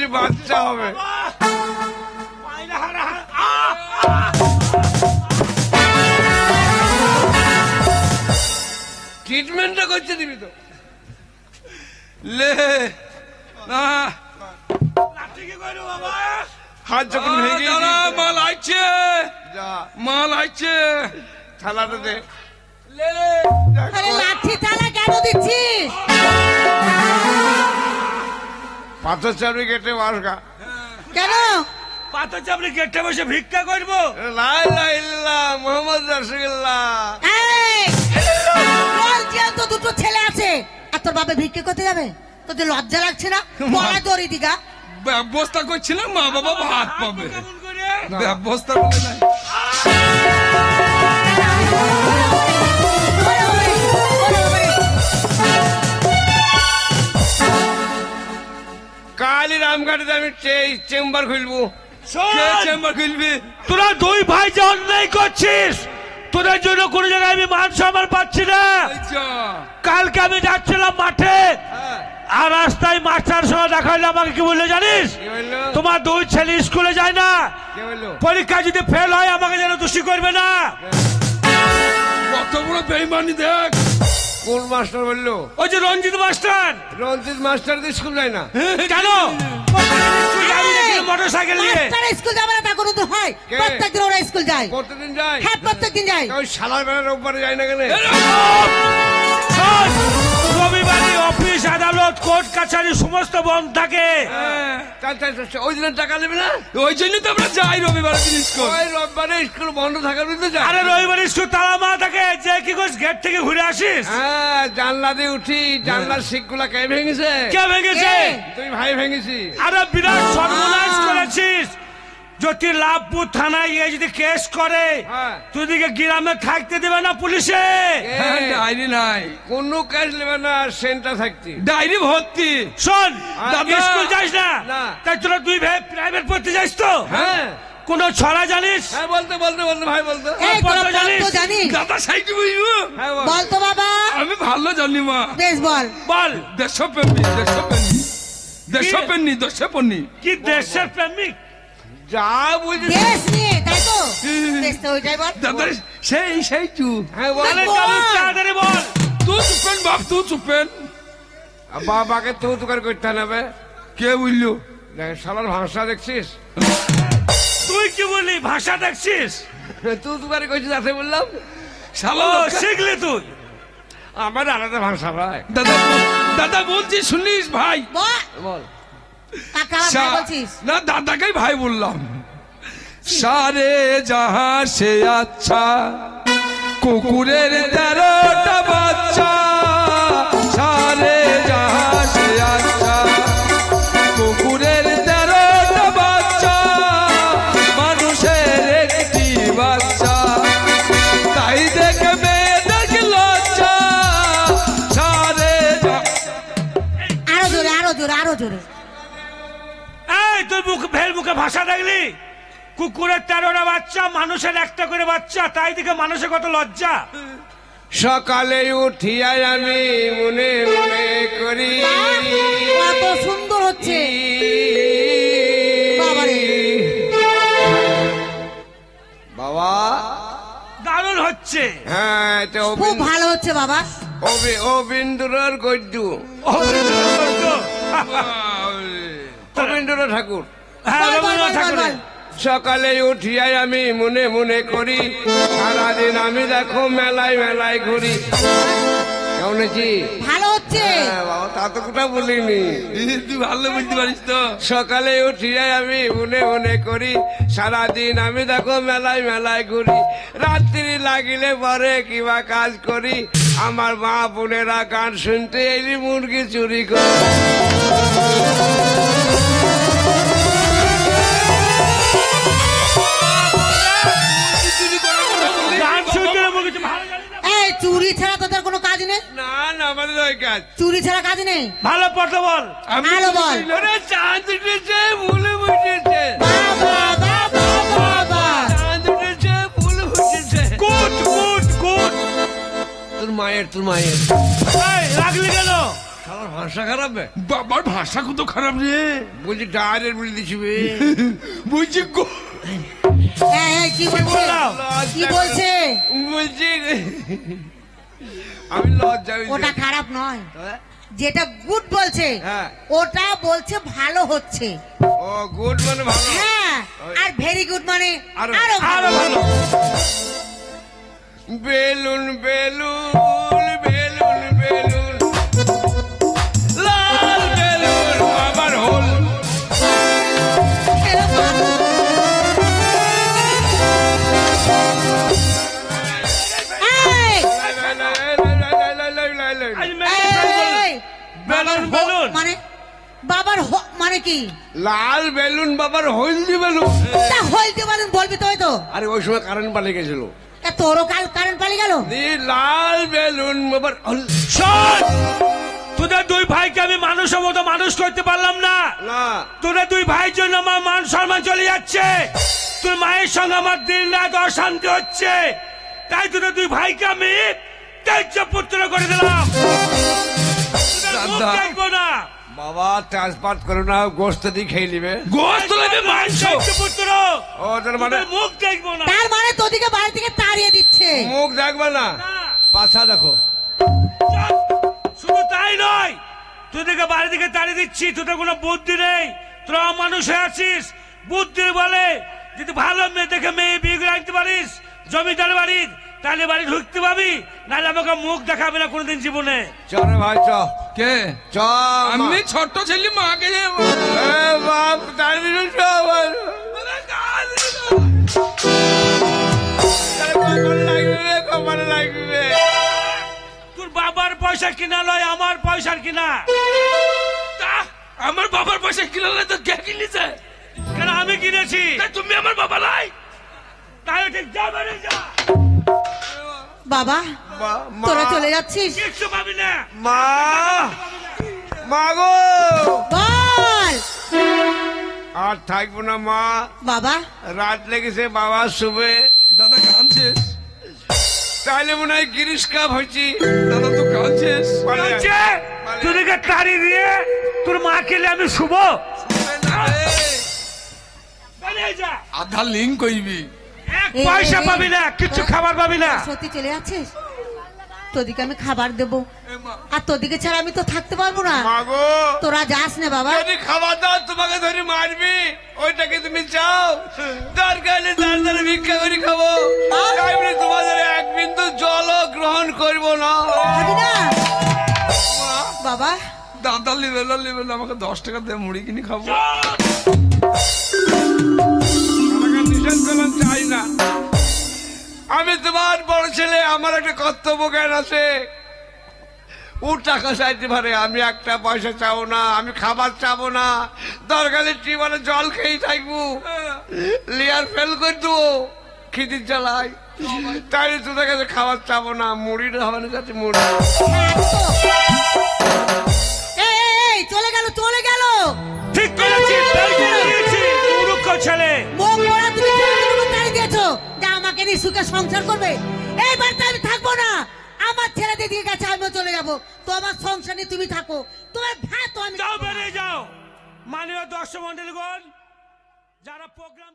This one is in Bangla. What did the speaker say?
বলি বাচ্চা হবে। ট্রিটমেন্টটা করতে দিবি তো? লে না হাত যখন ভেঙে মাল আইছে, মাল আইছে, থালাটা দে। লাঠি থালা কেন দিচ্ছিস? পাথর চাবড়ি কেটে বাসগা কেন? পাথর চাপড়ি গেটে বসে ভিক্ষা করবো? লা ইলাহা ইল্লাল্লাহ মুহাম্মদ রাসূলুল্লাহ। তো দুটো ছেলে আছে আর তোর বাবা ভিক্ষা করতে যাবে? তোদের লজ্জা লাগছে না? বলা দড়ি দিগা ব্যবস্থা করছিলাম, মা বাবা ভাত পাবে, ব্যবস্থা করে নাই। কালি রামঘাটে আমি চেম্বার খুলবো। চেম্বার খুলবি? তোরা দুই ভাই যে অন্যায় করছিস, তোদের জন্য কোন জায়গায় আমি মান সম্মান পাচ্ছি না। কালকে আমি যাচ্ছিলাম মাঠে, আর রাস্তায় মাস্টার সময় দেখা হলে আমাকে কি বললে জানিস? তোমার দুই ছেলে স্কুলে যায় না, পরীক্ষা যদি ফেল হয় আমাকে যেন দোষী করবে না। কত বড় বেইমানি দেখ। কোন মাস্টার বললো? ওই যে রঞ্জিত মাস্টার। রঞ্জিত মাস্টার তো স্কুল যায় না কেন? মোটর সাইকেল নিয়ে স্কুল যাবে না তা কোনো তো হয়? প্রত্যেকদিন ওরা স্কুল যায়। প্রত্যেকদিন যায়? হ্যাঁ প্রত্যেকদিন যায়। ওই শালার বেলা রোববারে যায় না কেন? রবিবারে অফিস আদালত কোর্ট কাছারি সমস্ত বন্ধ থাকে। ওই দিনের টাকা নেবে না? ওই জন্য তো আমরা যাই রবিবার দিন স্কুল। ওই রবিবারে স্কুল বন্ধ থাকার জন্য যাই। আরে রবিবারে স্কুল তালা মারা থাকে, যে কি করিস গেট থেকে ঘুরে আসিস। হ্যাঁ জানলা দিয়ে উঠি, জানলার শিক গুলা কে ভেঙেছে? কে ভেঙেছে? তুই ভাই ভেঙেছি। আরে বিরাট সর্বনাশ করেছিস। যদি লাভপুর থানায় গিয়ে যদি কেস করে, তুই দিকে গ্রামে থাকতে দেবে না পুলিশে। ডায়েরি নাই, কোনো কাজ নেবে না, সেন্টার থাকতি। ডায়েরি ভর্তি। শোন, দাদা। স্কুল যাস না, না। তাই তোরা দুই ভাই প্রাইভেট পড়তে যাস তো? হ্যাঁ। কোন ছড়া জানিস? হ্যাঁ বলতে বলতে বলতে ভাই বলতো। এই তোরা কত জানিস? কত জানিস? দাদা সাইডে বইবো। হ্যাঁ বল। বল তো বাবা। আমি ভালো জানি মা। বেশ বল। বল। দেশপ্রেমী, দেশপ্রেমী, দেশপ্রেমী, দেশপ্রেমী। কি দেশের প্রেমিক? যা বলছিস দেশ নিয়ে তাই তো? দেশ তো ওইটাই বল। দাদা সেই তু। হ্যাঁ বল। আরে চল তাড়াতাড়ি বল। তুই চুপেন বাপ, তুই চুপেন। বাবাকে তো তুকার করতে হবে। কে বললো? শালার ভাষা দেখছিস? তুই কি বলি ভাষা দেখছিস? তুই তুকার করছিস আছে বললাম। শালা ও শিখলি তুই? আমার আলাদা ভাষা ভাই। দাদা দাদা বলছি শুনিস ভাই? বল। কাকা ভাই বলছিস? না দাদাকেই ভাই বললাম। সারে যাহা সে আচ্ছা, কুকুরের 13টা বাচ্চা। সারে যাহা সে আচ্ছা, কুকুরের 13টা বাচ্চা, মানুষের একটি বাচ্চা। তাই দেখে মেয়ে দেখে লজ্জা। সারে আরো জোরে আরো জোরে আরো জোরে। এই তুই মুখে ভাষা দেখলি? কুকুরের 13টা বাচ্চা, মানুষের একটা করে বাচ্চা, তাই দেখে মানুষের কত লজ্জা। সকালে উঠিয়াই আমি মনে মনে করি কত সুন্দর হচ্ছে বাবা। দারুণ হচ্ছে। হ্যাঁ খুব ভালো হচ্ছে বাবা। অবিন্দুরের গদ্য, রবীন্দ্রনাথ ঠাকুর। হ্যাঁ রবীন্দ্রনাথ ঠাকুরের। সকালে উঠিয়াই আমি মনে মনে করি, সারাদিন আমি দেখো মেলায় মেলায় ঘুরি। কেমন আছি? ভালো হচ্ছে বাবা, তা তো কোথাও বলিনি। তুই ভালো বুঝতে পারিস তো। সকালে উঠিয়াই আমি মনে মনে করি, সারাদিন আমি দেখো মেলায় মেলায় ঘুরি। রাত্রি লাগিলে পরে কিবা কাজ করি, আমার মা বোনেরা গান শুনতে এলি মুরগি চুরি করে। চুরি ছাড়া তোদের কোনো কাজ নেই? না না, আমাদের ওই কাজ। চুরি ছাড়া কাজ নেই? ভালো পড়তে বল। ভালো বল। চাঁদ উঠেছে ভুলে বুঝেছে, চাঁদ উঠেছে ভুলে বুঝেছে। Good good good. তোর মায়ের রাখলি কেন? ভাষা খারাপ বে? বাবার ভাষা কত খারাপ রে। বলছি ডায়ের বলে দিছি বে। বলছি এই, কি বলছে কি বলছে? বলছি আমি লজ্জা পেয়েছি। ওটা খারাপ নয়, হ্যাঁ? যেটা গুড বলছে হ্যাঁ। ওটা বলছে ভালো হচ্ছে। ও গুড মানে ভালো। হ্যাঁ, আর ভেরি গুড মানে আরো- আরো ভালো। বেলুন বেলুন বেলুন বেলুন লাল বেলুন বাবার হোল। এই, এই, বেলুন বেলুন মানে বাবার মানে কি? লাল বেলুন বাবার হলদি বেলুন। তা হইতে পারেন বলবি তো, তো আরে ওই সময় কারেন্ট পালিয়ে গেছিল। তোরও কাল কারেন্ট পালিয়ে গেল। লাল বেলুন বাবার শোন, তোদের দুই ভাইকে আমি মানুষের মতো মানুষ করতে পারলাম না। না তোদের দুই ভাইয়ের জন্য আমার মান সম্মান চলে যাচ্ছে। তোর মায়ের সঙ্গে আমার দিন রাত অশান্তি হচ্ছে, তাই তোদের দুই ভাইকে আমি ত্যায্য পুত্র করে দিলাম। তোদের মুখ দাদা। দেখবো না। বাবা ট্রান্সপার্ট করে না, গোস্ত দিয়ে খেয়ে নিবে। গোস্ত লাগে মাংস। ত্যায্য পুত্র, ও তার মানে তোদের মুখ দেখবো না। তার মানে তোদিকে বাড়ি থেকে তাড়িয়ে দিচ্ছে। মুখ দেখবে না, না। পাছা দেখো। শুধু তাই নয়, তোদেরকে বাড়ি থেকে তাড়িয়ে দিচ্ছি, তোদের কোনো বুদ্ধি নেই। তোরা মানুষ হয়ে আছিস, বুদ্ধি বলে যদি ভালো মেয়ে দেখে মেয়ে বিয়ে করে আনতে পারিস জমিদার বাড়ির, তাহলে বাড়ি ঢুকতে পাবি, নাহলে আমাকে মুখ দেখাবে না কোনোদিন জীবনে। চরে ভাই চ কে? চ আমি ছোট ছেলে মাকে বাপ তাড়িয়ে দিল, চ আমার। কপাল লাগবে, কপাল লাগবে। তোর বাবার পয়সা কিনা লয়, আমার পয়সার কিনা। আমার বাবার পয়সা কিনলে তো কে কিনেছে? কেন আমি কিনেছি? তুমি আমার বাবা নাই। তাহলে ঠিক যাবে না, যা। বাবা মা- তোরা চলে যাচ্ছিস? কিচ্ছু পাবি না। মা মা গো, বল আর থাকবো না মা, বাবা। রাত লেগেছে বাবা শুবে। দাদা কাঁদছিস? তাহলে মনে হয় গিরিশ কাপ হয়েছি। দাদা তো কাঁদছিস? বলছে, তোদেরকে তাড়িয়ে দিয়ে তোর মা খেলে আমি শুভ। বেরিয়ে যা। আধা লিঙ্ক কইবি। এক পয়সা এই, পাবি না, কিচ্ছু খাবার পাবি না। সত্যি চলে যাচ্ছিস? তোদিকে আমি খাবার দেবো, এ মা, আর তোদিকে ছাড়া আমি তো থাকতে পারবো না। মা গো, তোরা যাস না বাবা। যদি খাবার দাও তোমাকে ধরে মারবি, ওইটাকে তুমি চাও? দরকার নেই, দাঁড়িয়ে ভিক্ষা করে খাবো। তাই বলে তোমাদের এক বিন্দু জলও গ্রহণ করবো না। খাবি না মা, বাবা? দাদা লিবে না, আমাকে 10 টাকা দিয়ে মুড়ি কিনে খাবো। আমাকে নিষেধ করলাম, চাই না। আমি তোমার বড় ছেলে, আমার একটা কর্তব্য জ্ঞান আছে। ও টাকা চাইতে পারে, আমি একটা পয়সা চাবো না, আমি খাবার চাবো না। দরকারে টিউবওয়েলে জল খেয়ে থাকবো, লিয়ার ফেল করে দেবো খিদির জ্বালাই। তাই তোদের কাছে খাবার চাবো না, মুড়িটা হবে না, যাতে মুড়ি। এই, এই, এই, চলে গেল চলে গেল। ঠিক করেছিস, তাই করে দিয়েছি, মূর্খ ছেলে। মুখ মোড়া তুমি ছেলেকে তাড়িয়ে দিয়েছো, যা আমাকে নিয়ে সুখে সংসার করবে। এইবার তো আমি থাকবো না, আমার ছেলে দিদিকে কাছে আমিও চলে যাবো। তো আমার সংসার নিয়ে তুমি থাকো, তোমার ভাই তো আমি যাও, বেরিয়ে যাও। মাননীয় দর্শক মন্ডলীগণ, যারা প্রোগ্রাম